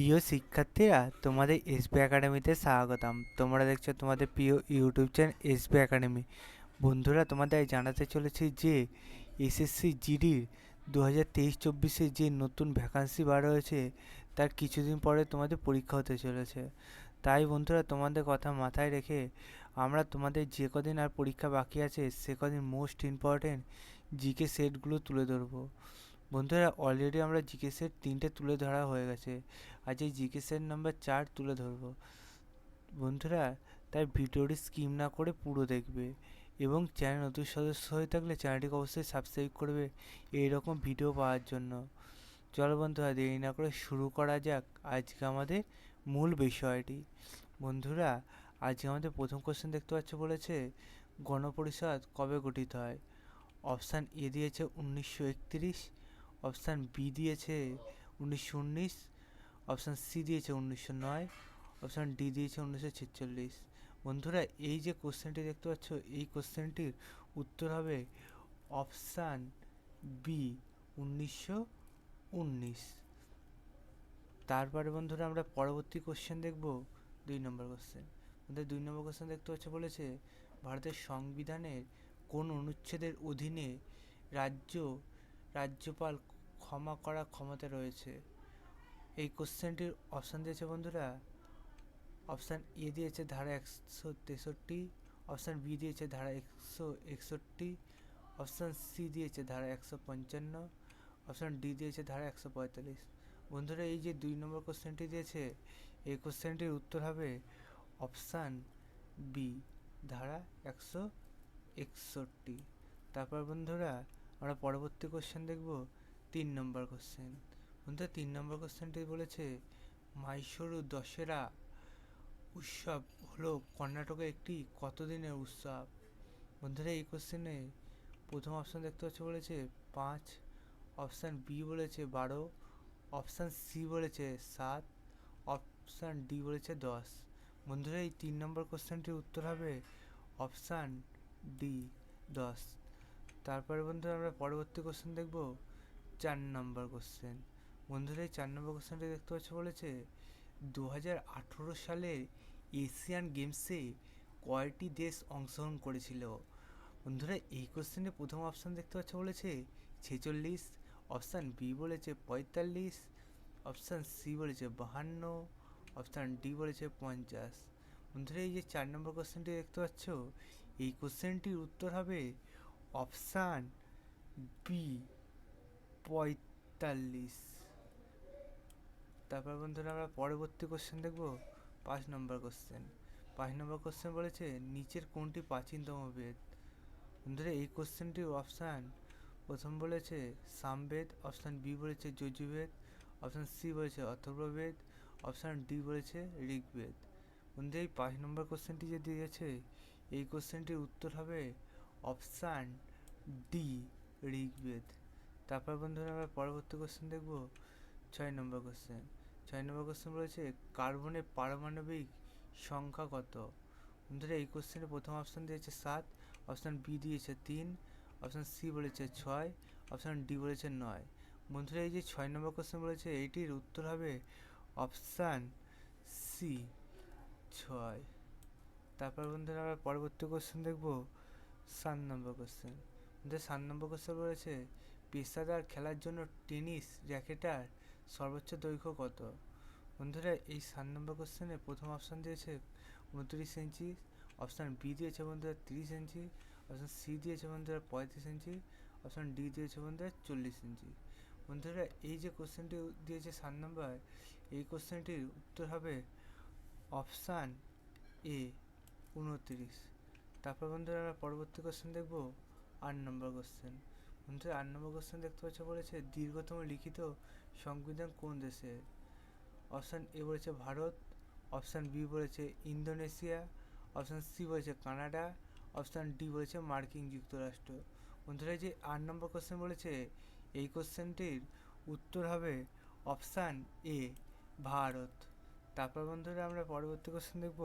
প্রিয় শিক্ষার্থীরা, তোমাদের এসবি একাডেমিতে স্বাগতম। তোমরা দেখছো তোমাদের প্রিয় ইউটিউব চ্যানেল এসবি একাডেমি। বন্ধুরা, তোমাদের জানাতে চলেছি যে এসএসসি জিডির 2023-24 যে নতুন ভ্যাকান্সি বার হয়েছে, তার কিছুদিন পরে তোমাদের পরীক্ষা হতে চলেছে। তাই বন্ধুরা, তোমাদের কথা মাথায় রেখে আমরা তোমাদের যে কদিন আর পরীক্ষা বাকি আছে সে কদিন মোস্ট ইম্পর্টেন্ট জিকে সেটগুলো তুলে ধরবো। বন্ধুরা, অলরেডি আমরা জিকে সেট 3টে তুলে ধরা হয়ে গেছে। আজ এই জিকে সেট নাম্বার 4 তুলে ধরবো। বন্ধুরা, তাই ভিডিওটি স্কিপ না করে পুরো দেখবে এবং চ্যানেল নতুন সদস্য হয়ে থাকলে চ্যানেলটিকে অবশ্যই সাবস্ক্রাইব করবে এইরকম ভিডিও পাওয়ার জন্য। চলো বন্ধুরা, দেরি না করে শুরু করা যাক আজকে আমাদের মূল বিষয়টি। বন্ধুরা, আজকে আমাদের প্রথম কোশ্চেন দেখতে পাচ্ছ, বলেছে গণপরিষদ কবে গঠিত হয়। অপশান এ দিয়েছে 1931, অপশান বি দিয়েছে 1919, অপশান সি দিয়েছে 1909, অপশান ডি দিয়েছে 1946। বন্ধুরা, এই যে কোশ্চেনটি দেখতে পাচ্ছ, এই কোশ্চেনটির উত্তর হবে অপশান বি, 1919। তারপরে বন্ধুরা, আমরা পরবর্তী কোশ্চেন দেখব 2 নম্বর কোশ্চেন। আমাদের 2 নম্বর কোশ্চেন দেখতে পাচ্ছ, বলেছে ভারতের সংবিধানের কোন অনুচ্ছেদের অধীনে রাজ্যপাল ক্ষমা করার ক্ষমতা রয়েছে। এই কোশ্চেনটির অপশান দিয়েছে বন্ধুরা, অপশান এ দিয়েছে ধারা 163, অপশান বি দিয়েছে ধারা 161, অপশান সি দিয়েছে ধারা 155, অপশান ডি দিয়েছে ধারা 145। বন্ধুরা, এই যে 2 নম্বর কোশ্চেনটি দিয়েছে, এই কোশ্চেনটির উত্তর হবে অপশান বি, ধারা 161। তারপর বন্ধুরা, আমরা পরবর্তী কোশ্চেন দেখব 3 নম্বর কোশ্চেন। বন্ধুরা, 3 নম্বর কোশ্চেনটি বলেছে মাইসোরু দশেরা উৎসব হলো কর্ণাটকের একটি কতদিনের উৎসব। বন্ধুরা, এই কোশ্চেনে প্রথম অপশান দেখতে পাচ্ছ, বলেছে 5, অপশান বি বলেছে 12, অপশান সি বলেছে 7, অপশান ডি বলেছে 10। বন্ধুরা, এই 3 নম্বর কোশ্চেনটির উত্তর হবে অপশান ডি, 10। তারপরে বন্ধুরা, আমরা পরবর্তী কোশ্চেন দেখব 4 নম্বর কোশ্চেন। বন্ধুরা, এই 4 নম্বর কোশ্চেনটি দেখতে পাচ্ছ, বলেছে 2018 সালে এশিয়ান গেমসে কয়টি দেশ অংশগ্রহণ করেছিল। বন্ধুরা, এই কোশ্চেনে প্রথম অপশান দেখতে পাচ্ছ, বলেছে 46, অপশান বি বলেছে 45, অপশান সি বলেছে 52, অপশান ডি বলেছে 50। বন্ধুরা, এই যে 4 নম্বর কোশ্চেনটি দেখতে পাচ্ছ, এই কোশ্চেনটির উত্তর হবে অপশান বি, 45। তারপর বন্ধুরা, আমরা পরবর্তী কোশ্চেন দেখব 5 নম্বর কোশ্চেন। 5 নম্বর কোশ্চেন বলেছে নিচের কোনটি প্রাচীনতম বেদ। বন্ধুরা, এই কোশ্চেনটির অপশান প্রথম বলেছে সামবেদ, অপশান বি বলেছে যজুর্বেদ, অপশান সি বলেছে অথর্ববেদ, অপশান ডি বলেছে ঋগ্বেদ। বন্ধু, এই 5 নম্বর কোশ্চেনটি যে দিয়েছে, এই কোশ্চেনটির উত্তর হবে অপশান ডি, ঋগ্বেদ। তারপর বন্ধুরা, আমরা পরবর্তী কোশ্চেন দেখব 6 নম্বর কোশ্চেন। 6 নম্বর কোশ্চেন বলেছে কার্বনের পারমাণবিক সংখ্যা কত। বন্ধুরা, এই কোশ্চেনে প্রথম অপশান দিয়েছে 7, অপশান বি দিয়েছে 3, অপশান সি বলেছে 6, অপশান ডি বলেছে 9। বন্ধুরা, এই যে 6 নম্বর কোশ্চেন বলেছে, এইটির উত্তর হবে অপশান সি, 6। তারপর বন্ধুরা, আমরা পরবর্তী কোশ্চেন দেখব 7 নম্বর কোশ্চেন। বন্ধুরা, 7 নম্বর কোশ্চেন বলেছে পেশাদার খেলার জন্য টেনিস র্যাকেটার সর্বোচ্চ দৈর্ঘ্য কত। বন্ধুরা, এই 7 নম্বর কোশ্চেনে প্রথম অপশান দিয়েছে 29 ইঞ্চি, অপশান বি দিয়েছে বন্ধুরা 30 ইঞ্চি, অপশান সি দিয়েছে বন্ধুরা 35 ইঞ্চি, অপশান ডি দিয়েছে বন্ধুরা 40 ইঞ্চি। বন্ধুরা, এই যে কোশ্চেনটি দিয়েছে 7 নম্বর, এই কোশ্চেনটির উত্তর হবে অপশান এ, 29। তারপর বন্ধুরা, আমরা পরবর্তী কোশ্চেন দেখব 8 নম্বর কোশ্চেন। বন্ধুরা, 8 নম্বর কোশ্চেন দেখতে পাচ্ছ, বলেছে দীর্ঘতম লিখিত সংবিধান কোন দেশে। অপশান এ বলেছে ভারত, অপশান বি বলেছে ইন্দোনেশিয়া, অপশান সি বলেছে কানাডা, অপশান ডি বলেছে মার্কিন যুক্তরাষ্ট্র। বন্ধুরা, যে 8 নম্বর কোশ্চেন বলেছে, এই কোশ্চেনটির উত্তর হবে অপশান এ, ভারত। তারপর বন্ধুরা, আমরা পরবর্তী কোশ্চেন দেখব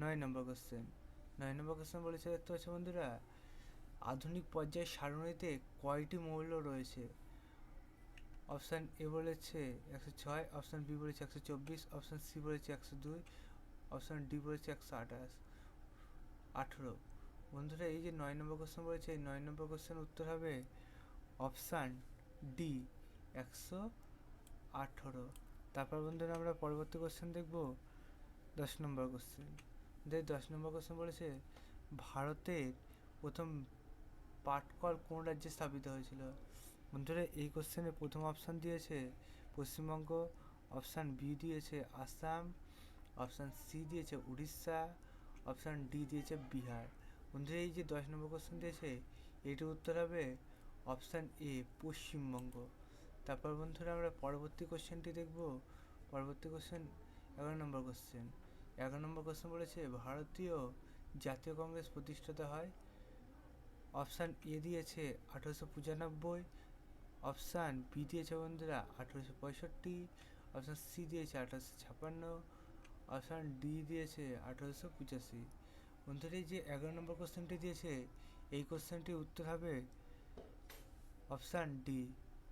9 নম্বর কোশ্চেন। 9 নম্বর কোশ্চেন বলেছে দেখতে পাচ্ছ বন্ধুরা, আধুনিক পর্যায়ের সারণীতে কয়টি মৌল রয়েছে। অপশান এ বলেছে 106, অপশান বি বলেছে 124, অপশান সি বলেছে 102, অপশান ডি বলেছে 118। বন্ধুরা এই যে 9 নম্বর কোশ্চেন বলেছে, এই 9 নম্বর কোশ্চেনের উত্তর হবে অপশান ডি 118। তারপর বন্ধুরা আমরা পরবর্তী কোশ্চেন দেখব 10 নম্বর কোশ্চেন। 10 নম্বর কোশ্চেন বলেছে ভারতের প্রথম পাটকল কোন রাজ্যে স্থাপিত হয়েছিল? বন্ধুরা এই কোশ্চেনে প্রথম অপশান দিয়েছে পশ্চিমবঙ্গ, অপশান বি দিয়েছে আসাম, অপশান সি দিয়েছে উড়িষ্যা, অপশান ডি দিয়েছে বিহার। বন্ধুরা এই যে 10 নম্বর কোশ্চেন দিয়েছে এইটার উত্তর হবে অপশান এ পশ্চিমবঙ্গ। তারপর বন্ধুরা আমরা পরবর্তী কোশ্চেনটি দেখব। পরবর্তী কোশ্চেন 11 নম্বর কোশ্চেন। 11 নম্বর কোশ্চেন বলেছে ভারতীয় জাতীয় কংগ্রেস প্রতিষ্ঠিত হয়? অপশান এ দিয়েছে 1895, অপশান বি দিয়েছে বন্ধুরা 1865, অপশান সি দিয়েছে 1856, অপশান ডি দিয়েছে 1885। বন্ধুরা এই যে 11 নম্বর কোশ্চেনটি দিয়েছে এই কোশ্চেনটির উত্তর হবে অপশান ডি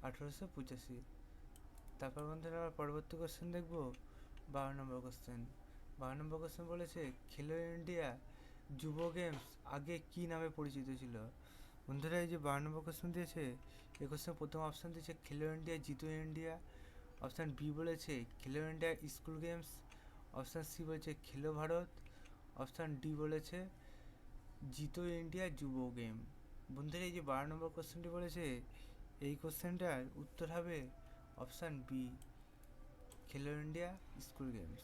1885। তারপর বন্ধুরা আমরা পরবর্তী কোশ্চেন দেখব 12 নম্বর কোশ্চেন। 12 নম্বর কোশ্চেন বলেছে খেলো ইন্ডিয়া যুব গেমস আগে কি নামে পরিচিত ছিল? বন্ধুরা এই যে 12 নম্বর কোশ্চেন দিয়েছে এই কোশ্চেন প্রথম অপশান দিয়েছে Khelo India Jito India, option B বলেছে Khelo India school games, option C বলেছে খেলো ভারত, অপশান ডি বলেছে জিতো ইন্ডিয়া যুব গেম। বন্ধুরা এই যে 12 নম্বর কোশ্চেনটি বলেছে এই কোশ্চেনটার উত্তর হবে অপশান বি খেলো ইন্ডিয়া স্কুল গেমস।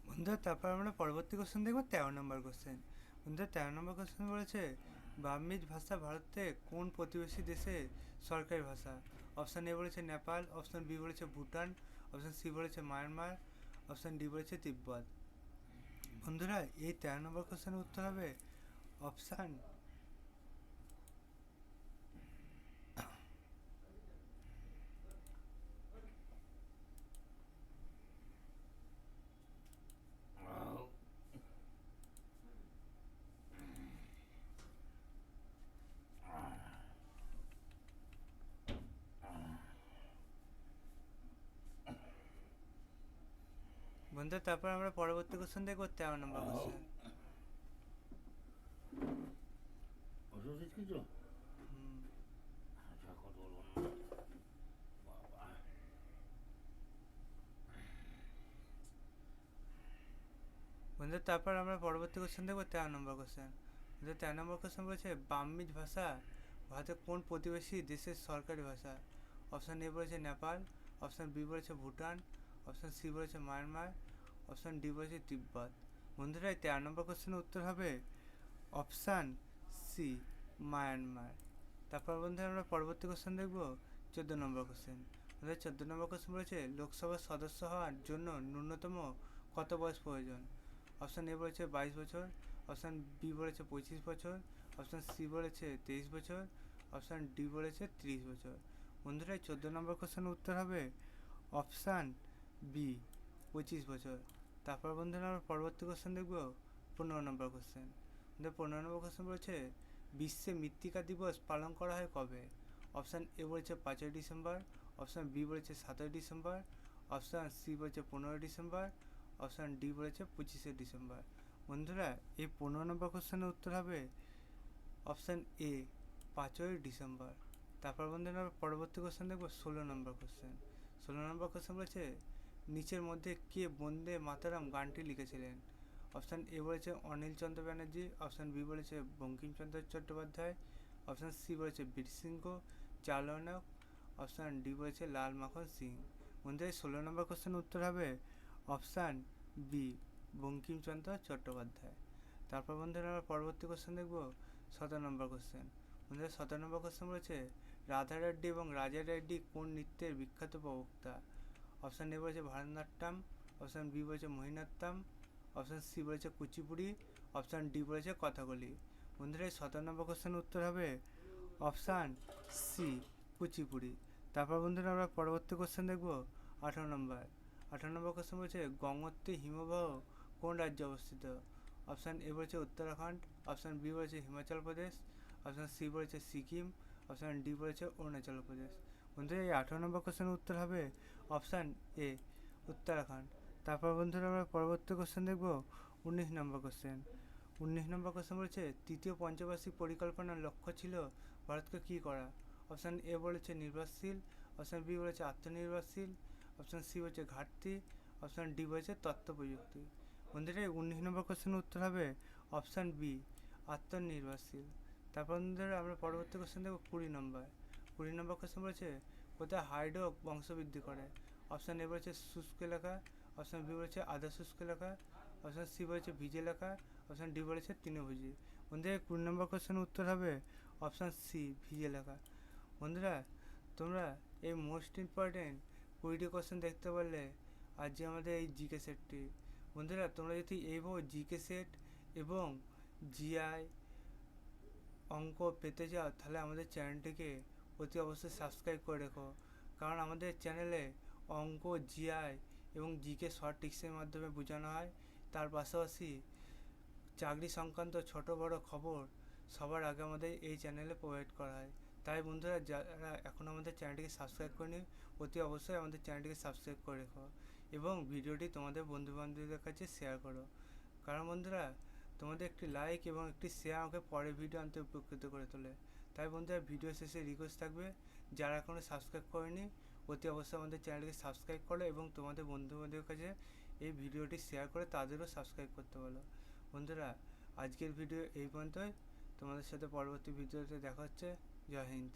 বন্ধুরা তারপর আমরা পরবর্তী কোশ্চেন দেখবো 13 নম্বর কোশ্চেন। বন্ধুরা 13 নম্বর কোশ্চেন বলেছে বার্মিজ ভাষা ভারতে কোন প্রতিবেশী দেশে সরকারি ভাষা? অপশান এ বলেছে নেপাল, অপশান বি বলেছে ভুটান, অপশান সি বলেছে মায়ানমার, অপশান ডি বলেছে তিব্বত। বন্ধুরা এই 13 নম্বর কোশ্চেনের উত্তর হবে অপশান বন্ধুরা তারপর আমরা পরবর্তী কোশ্চেন দেখবো 13 নম্বর কোশ্চেন। বন্ধুরা তারপর আমরা পরবর্তী কোশ্চেন দেখবো 13 নম্বর কোশ্চেন। বন্ধুরা 13 নম্বর কোশ্চেন বলেছে বার্মিজ ভাষা ভারতের কোন প্রতিবেশী দেশের সরকারি ভাষা? অপশান এ বলেছে নেপাল, অপশান বি বলেছে ভুটান, অপশান সি বলেছে মায়ানমার, অপশান ডি বলেছে তিব্বত। বন্ধুরা এই 13 নম্বর কোশ্চেনের উত্তর হবে অপশান সি মায়ানমার। তারপর বন্ধুরা আমরা পরবর্তী কোশ্চেন দেখবো 14 নম্বর কোশ্চেন। বন্ধুরা 14 নম্বর কোশ্চেন বলেছে লোকসভার সদস্য হওয়ার জন্য ন্যূনতম কত বয়স প্রয়োজন? অপশান এ বলেছে 22 বছর, অপশান বি বলেছে 25 বছর, অপশান সি বলেছে 23 বছর, অপশান ডি বলেছে 30 বছর। বন্ধুরা 14 নম্বর কোশ্চেনের উত্তর হবে অপশান বি 25 বছর। তারপর বন্ধুরা আমরা পরবর্তী কোশ্চেন দেখব 15 নম্বর কোশ্চেন। 15 নম্বর কোশ্চেন বলেছে বিশ্বে মৃত্তিকা দিবস পালন করা হয় কবে? অপশান এ বলেছে 5ই ডিসেম্বর, অপশান বি বলেছে 7ই ডিসেম্বর, অপশান সি বলেছে 15ই ডিসেম্বর, অপশান ডি বলেছে 25শে ডিসেম্বর। বন্ধুরা এই 15 নম্বর কোশ্চেনের উত্তর হবে অপশান এ 5ই ডিসেম্বর। তারপর বন্ধুরা আমরা পরবর্তী কোশ্চেন দেখবো 16 নম্বর কোশ্চেন। 16 নম্বর কোশ্চেন বলেছে নিচের মধ্যে কে বন্দে মাতারাম গানটি লিখেছিলেন? অপশান এ বলেছে অনিল চন্দ্র ব্যানার্জি, অপশান বি বলেছে বঙ্কিমচন্দ্র চট্টোপাধ্যায়, অপশান সি বলেছে বীর সিংহ চালনক, অপশান ডি বলেছে লাল মাখন সিং। বন্ধুরা 16 নম্বর কোশ্চেনের উত্তর হবে অপশান বি বঙ্কিমচন্দ্র চট্টোপাধ্যায়। তারপর বন্ধুরা আমরা পরবর্তী কোশ্চেন দেখব 17 নম্বর কোশ্চেন। বন্ধুরা 17 নম্বর কোশ্চেন বলেছে রাধা রেড্ডি এবং রাজা রেড্ডি কোন নৃত্যের বিখ্যাত প্রবক্তা? অপশান এ বলেছে ভারতনাট্যম, অপশান বি বলেছে মোহিনীঅট্টম, অপশান সি বলেছে কুচিপুড়ি, অপশান ডি বলেছে কথাকলি। বন্ধুরা এই 17 নম্বর কোশ্চেনের উত্তর হবে অপশান সি কুচিপুড়ি। তারপর বন্ধুরা আমরা পরবর্তী কোশ্চেন দেখব 18 নম্বর। 18 নম্বর কোশ্চেন বলছে গঙ্গোত্রী হিমবাহ কোন রাজ্যে অবস্থিত? অপশান এ বলেছে উত্তরাখণ্ড, অপশান বি বলেছে হিমাচল প্রদেশ, অপশান সি বলেছে সিকিম, অপশান ডি বলেছে অরুণাচল প্রদেশ। বন্ধুরা এই 18 নম্বর কোশ্চেনের উত্তর হবে অপশান এ, উত্তরাখণ্ড। তারপর বন্ধুরা আমরা পরবর্তী কোশ্চেন দেখব 19 নম্বর কোশ্চেন। 19 নম্বর কোশ্চেন বলেছে তৃতীয় পঞ্চবার্ষিক পরিকল্পনার লক্ষ্য ছিল ভারতকে কী করা? অপশান এ বলেছে নির্ভরশীল, অপশান বি বলেছে আত্মনির্ভরশীল, অপশান সি বলেছে ঘাটতি, অপশান ডি বলেছে তথ্য প্রযুক্তি। বন্ধুরা 19 নম্বর কোশ্চেনের উত্তর হবে অপশান বি, আত্মনির্ভরশীল। তারপর বন্ধুরা আমরা পরবর্তী কোশ্চেন দেখব 20 নম্বর। 20 নম্বর কোশ্চেন বলেছে কোথায় হাইড্রো বংশবৃদ্ধি করে? অপশান এ বলেছে শুষ্ক এলাকা, অপশান বি বলেছে আধা শুষ্ক এলাকা, অপশান সি বলেছে ভিজ এলাকা, অপশান ডি বলেছে তৃণভোজী। বন্ধুরা 20 নম্বর কোশ্চেনের উত্তর হবে অপশান সি, ভিজ এলাকা। বন্ধুরা তোমরা এই মোস্ট ইম্পর্টেন্ট 20টি কোশ্চেন দেখতে পারলে আজ যে আমাদের এই জিকে সেটটি। বন্ধুরা তোমরা যদি এইভাবে জিকে সেট এবং জিআই অঙ্ক পেতে চাও তাহলে আমাদের চ্যানেলটিকে অতি অবশ্যই সাবস্ক্রাইব করে রেখো, কারণ আমাদের চ্যানেলে অঙ্ক, জিআই এবং জিকে শর্ট টিক্সের মাধ্যমে বোঝানো হয়। তার পাশাপাশি চাকরি সংক্রান্ত ছোট বড় খবর সবার আগে আমাদের এই চ্যানেলে প্রোভাইড করা হয়। তাই বন্ধুরা যারা এখন আমাদের চ্যানেলটিকে সাবস্ক্রাইব করেনি অতি অবশ্যই আমাদের চ্যানেলটিকে সাবস্ক্রাইব করে রেখো এবং ভিডিওটি তোমাদের বন্ধুবান্ধবদের কাছে শেয়ার করো, কারণ বন্ধুরা তোমাদের একটি লাইক এবং একটি শেয়ার আমাকে পরের ভিডিও আনতে উপকৃত করে তোলে। তাই বন্ধুরা ভিডিও শেষে রিকোয়েস্ট থাকবে যারা এখনও সাবস্ক্রাইব করেনি অতি অবশ্যই আমাদের চ্যানেলটিকে সাবস্ক্রাইব করো এবং তোমাদের বন্ধুবান্ধবের কাছে এই ভিডিওটি শেয়ার করে তাদেরও সাবস্ক্রাইব করতে বলো। বন্ধুরা আজকের ভিডিও এই পর্যন্তই, তোমাদের সাথে পরবর্তী ভিডিওতে দেখা হচ্ছে। জয় হিন্দ।